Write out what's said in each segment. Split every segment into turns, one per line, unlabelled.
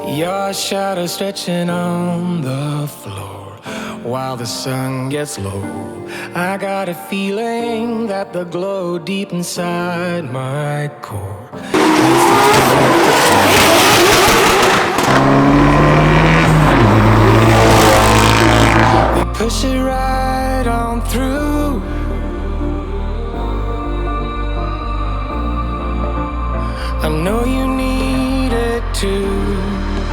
Your shadow stretching on the floor while the sun gets low. I got a feeling that the glow deep inside my core. We push it right on through. I know you need it too,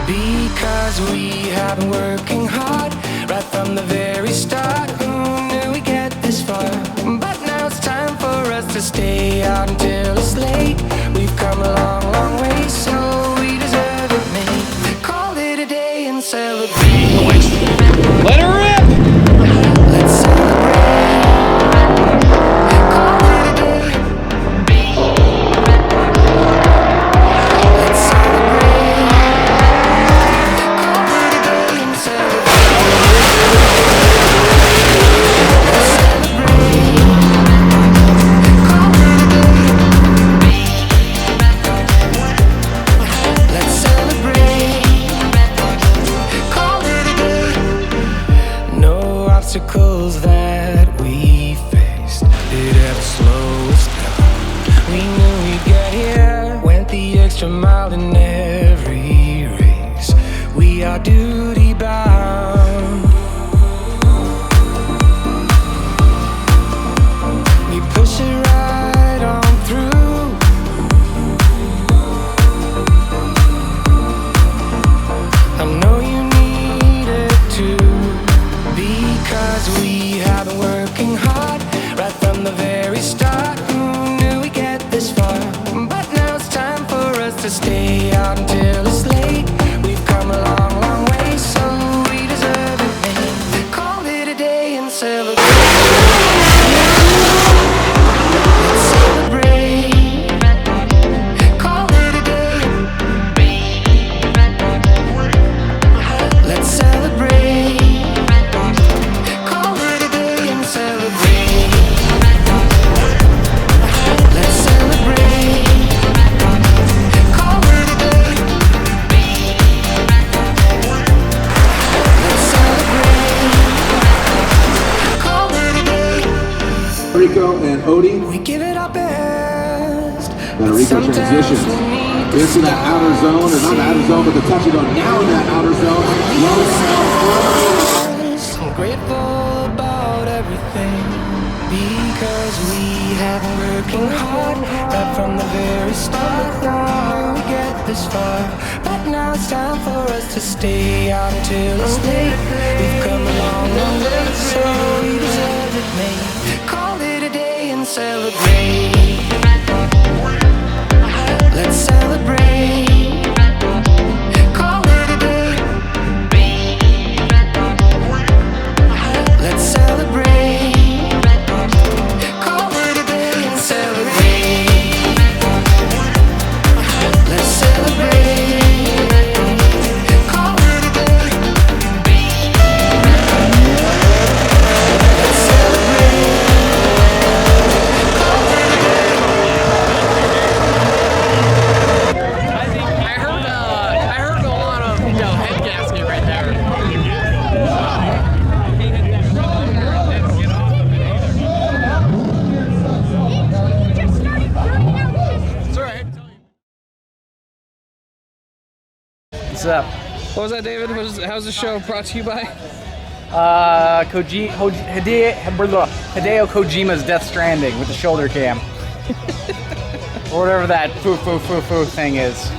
because we have been working hard right from the very start. Who knew we'd get this far? But now it's time for us to stay out until it's late. We've come a long, long way, so we deserve it, mate. Call it a day and celebrate.
Let her rip!
Let's celebrate. Call it a day. Let's celebrate. Call it a day and Let's celebrate. Call it a day. No obstacles that we faced did ever slow us down. We knew we'd get here, went the extra mile in every race. We are duty bound. We push it right on through. I know you need it too, because we have been working hard right from the very start. Who knew we'd get this far? But now it's time for us to stay out until it's late. We've come a long, long way, so we deserve it, mate. Call it a day and celebrate. Let's celebrate. Call it a day. Let's celebrate. Call it a day and celebrate. Let's celebrate. Call it a day. Let's celebrate. Call it a day.
Rico and Odie.
We give it our best.
Then Rico transitions into that outer zone, or not outer zone, but the touch it on now in that outer zone.
I'm grateful about everything, because we have been working hard right from the very start. Now we get this far, but now it's time for us to stay out until it's late. We've come a long, long way, so we deserve it, mate. Call it a day and celebrate. Let's celebrate. Call it a day. Let's celebrate. Call it a day and celebrate. Let's celebrate. Call it a day. Let's celebrate. Call it a day.
I heard a lot of head gasket right there. It's alright. What's up? What was that, David? How's the show brought to you by?
Hideo Kojima's Death Stranding with the shoulder cam. Or whatever that foo thing is.